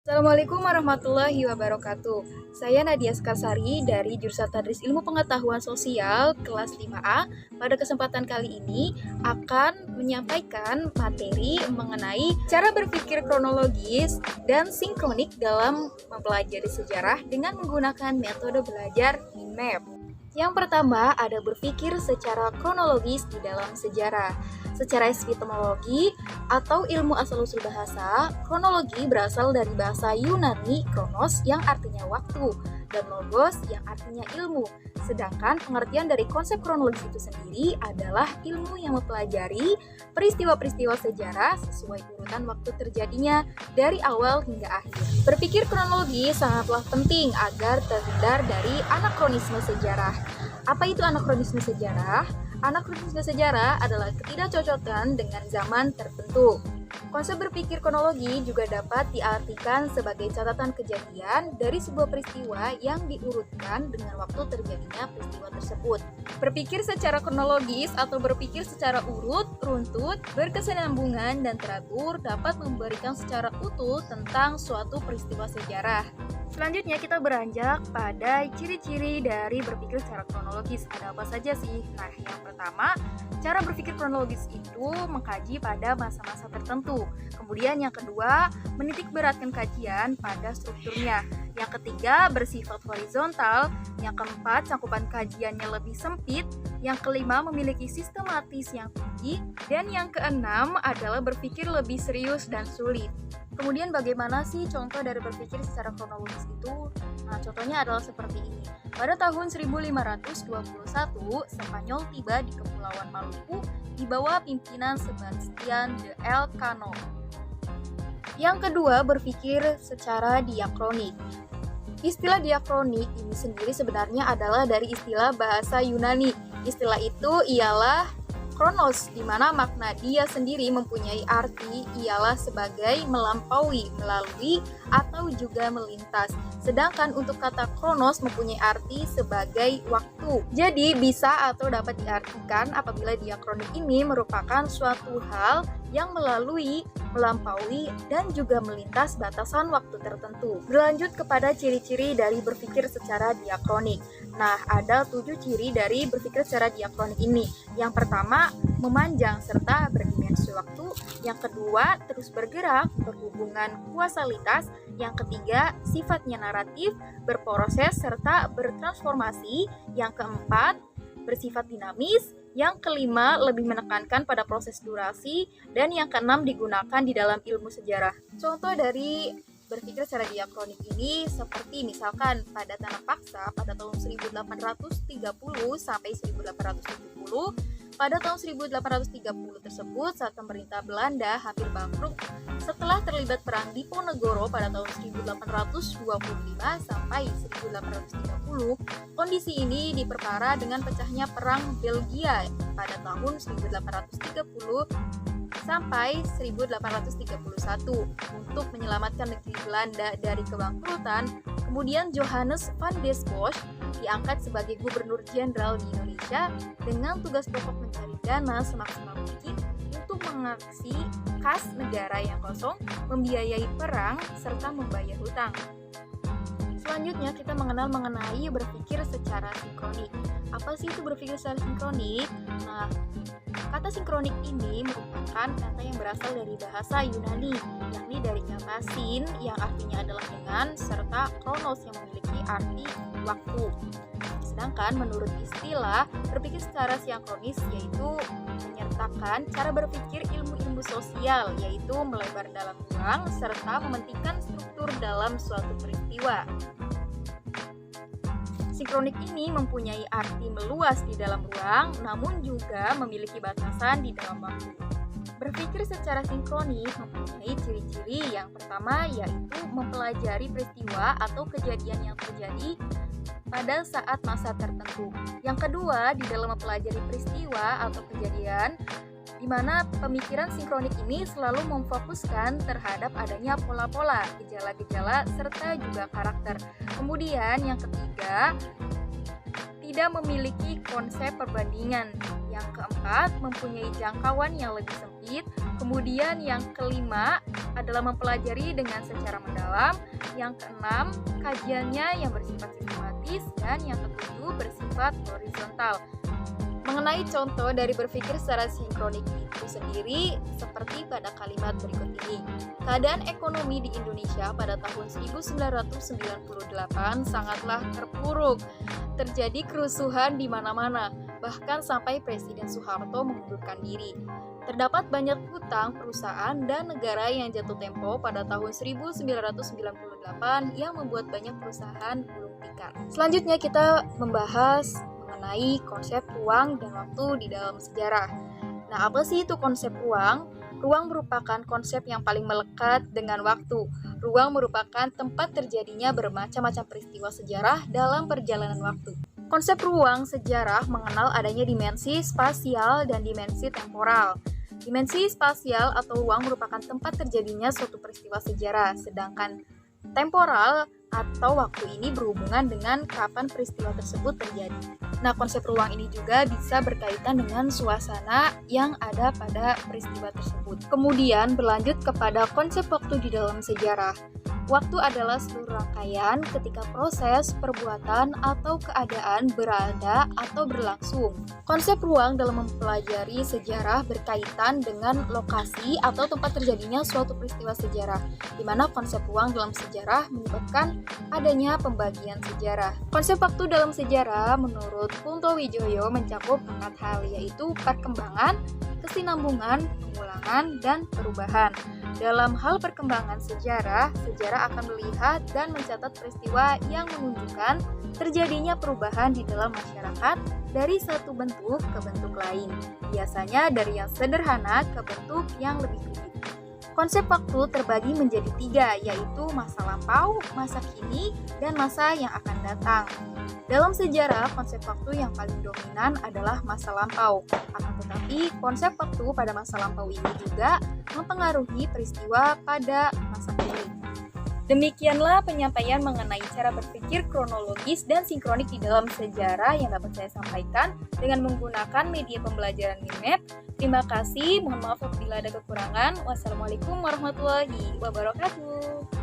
Assalamualaikum warahmatullahi wabarakatuh. Saya Nadia Skarsari dari jurusan Tadris Ilmu Pengetahuan Sosial kelas 5A. Pada kesempatan kali ini akan menyampaikan materi mengenai cara berpikir kronologis dan sinkronik dalam mempelajari sejarah dengan menggunakan metode belajar mind map. Yang pertama ada berpikir secara kronologis di dalam sejarah. Secara epistemologi atau ilmu asal-usul bahasa, kronologi berasal dari bahasa Yunani kronos yang artinya waktu dan logos yang artinya ilmu. Sedangkan pengertian dari konsep kronologis itu sendiri adalah ilmu yang mempelajari peristiwa-peristiwa sejarah sesuai urutan waktu terjadinya dari awal hingga akhir. Berpikir kronologi sangatlah penting agar terhindar dari anakronisme sejarah. Apa itu anakronisme sejarah? Anakronisme sejarah adalah ketidakcocokan dengan zaman tertentu. Konsep berpikir kronologi juga dapat diartikan sebagai catatan kejadian dari sebuah peristiwa yang diurutkan dengan waktu terjadinya peristiwa tersebut. Berpikir secara kronologis atau berpikir secara urut, runtut, berkesinambungan, dan teratur dapat memberikan secara utuh tentang suatu peristiwa sejarah. Selanjutnya kita beranjak pada ciri-ciri dari berpikir secara kronologis. Ada apa saja sih? Nah, yang pertama, cara berpikir kronologis itu mengkaji pada masa-masa tertentu. Kemudian yang kedua, menitik beratkan kajian pada strukturnya. Yang ketiga, bersifat horizontal. Yang keempat, cakupan kajiannya lebih sempit. Yang kelima, memiliki sistematis yang tinggi. Dan yang keenam adalah berpikir lebih serius dan sulit. Kemudian bagaimana sih contoh dari berpikir secara kronologis itu? Nah, contohnya adalah seperti ini. Pada tahun 1521, Spanyol tiba di Kepulauan Maluku di bawah pimpinan Sebastian de Elcano. Yang kedua, berpikir secara diakronik. Istilah diakronik ini sendiri sebenarnya adalah dari istilah bahasa Yunani. Istilah itu ialah kronos, di mana makna dia sendiri mempunyai arti ialah sebagai melampaui, melalui, atau juga melintas. Sedangkan untuk kata kronos mempunyai arti sebagai waktu. Jadi bisa atau dapat diartikan apabila diakronik ini merupakan suatu hal yang melalui, melampaui, dan juga melintas batasan waktu tertentu. Berlanjut kepada ciri-ciri dari berpikir secara diakronik. Nah, ada 7 ciri dari berpikir secara diakronik ini. Yang pertama, memanjang serta berdimensi waktu. Yang kedua, terus bergerak, berhubungan kausalitas. Yang ketiga, sifatnya naratif, berproses serta bertransformasi. Yang keempat, bersifat dinamis. Yang kelima, lebih menekankan pada proses durasi. Dan yang keenam, digunakan di dalam ilmu sejarah. Contoh dari berpikir secara diakronik ini seperti misalkan pada tanah paksa pada tahun 1830 sampai 1870. Pada tahun 1830 tersebut, saat pemerintah Belanda hampir bangkrut setelah terlibat perang Diponegoro pada tahun 1825 sampai 1830, kondisi ini diperparah dengan pecahnya perang Belgia pada tahun 1830 sampai 1831. Untuk menyelamatkan negeri Belanda dari kebangkrutan, kemudian Johannes van Desbosch diangkat sebagai gubernur jenderal di Indonesia dengan tugas pokok mencari dana semaksimal mungkin untuk mengaksi kas negara yang kosong, membiayai perang, serta membayar hutang. Selanjutnya kita mengenai berpikir secara sinkronik. Apa sih itu berpikir secara sinkronik? Nah, kata sinkronik ini merupakan kata yang berasal dari bahasa Yunani, yakni dari kata sin yang artinya adalah dengan, serta kronos yang memiliki arti waktu. Sedangkan menurut istilah, berpikir secara sinkronis yaitu menyertakan cara berpikir ilmu-ilmu sosial, yaitu melebar dalam ruang serta mementingkan struktur dalam suatu peristiwa. Sinkronik ini mempunyai arti meluas di dalam ruang, namun juga memiliki batasan di dalam waktu. Berpikir secara sinkronis mempunyai ciri-ciri. Yang pertama yaitu mempelajari peristiwa atau kejadian yang terjadi pada saat masa tertentu. Yang kedua, di dalam mempelajari peristiwa atau kejadian, di mana pemikiran sinkronik ini selalu memfokuskan terhadap adanya pola-pola, gejala-gejala, serta juga karakter. Kemudian yang ketiga, tidak memiliki konsep perbandingan. Yang keempat, mempunyai jangkauan yang lebih sempit. Kemudian yang kelima adalah mempelajari dengan secara mendalam. Yang keenam, kajiannya yang bersifat sistematis. Dan yang ketujuh, bersifat horizontal. Mengenai contoh dari berpikir secara sinkronik itu sendiri, seperti pada kalimat berikut ini. Keadaan ekonomi di Indonesia pada tahun 1998 sangatlah terpuruk. Terjadi kerusuhan di mana-mana, bahkan sampai Presiden Soeharto mengundurkan diri. Terdapat banyak hutang perusahaan dan negara yang jatuh tempo pada tahun 1998 yang membuat banyak perusahaan gulung tikar. Selanjutnya kita membahas mengenai konsep ruang dan waktu di dalam sejarah. Nah, apa sih itu konsep ruang? Ruang merupakan konsep yang paling melekat dengan waktu. Ruang merupakan tempat terjadinya bermacam-macam peristiwa sejarah dalam perjalanan waktu. Konsep ruang sejarah mengenal adanya dimensi spasial dan dimensi temporal. Dimensi spasial atau ruang merupakan tempat terjadinya suatu peristiwa sejarah, sedangkan temporal atau waktu ini berhubungan dengan kapan peristiwa tersebut terjadi. Nah, konsep ruang ini juga bisa berkaitan dengan suasana yang ada pada peristiwa tersebut. Kemudian berlanjut kepada konsep waktu di dalam sejarah. Waktu adalah seluruh rangkaian ketika proses, perbuatan, atau keadaan berada atau berlangsung. Konsep ruang dalam mempelajari sejarah berkaitan dengan lokasi atau tempat terjadinya suatu peristiwa sejarah, di mana konsep ruang dalam sejarah menyebabkan adanya pembagian sejarah. Konsep waktu dalam sejarah menurut Kunto Wijoyo mencakup 4 hal, yaitu perkembangan, kesinambungan, pengulangan, dan perubahan. Dalam hal perkembangan sejarah, sejarah akan melihat dan mencatat peristiwa yang menunjukkan terjadinya perubahan di dalam masyarakat dari satu bentuk ke bentuk lain, biasanya dari yang sederhana ke bentuk yang lebih rumit. Konsep waktu terbagi menjadi 3, yaitu masa lampau, masa kini, dan masa yang akan datang. Dalam sejarah, konsep waktu yang paling dominan adalah masa lampau. Akan tetapi, konsep waktu pada masa lampau ini juga mempengaruhi peristiwa pada masa kini. Demikianlah penyampaian mengenai cara berpikir kronologis dan sinkronik di dalam sejarah yang dapat saya sampaikan dengan menggunakan media pembelajaran Minmap. Terima kasih, mohon maaf apabila ada kekurangan. Wassalamualaikum warahmatullahi wabarakatuh.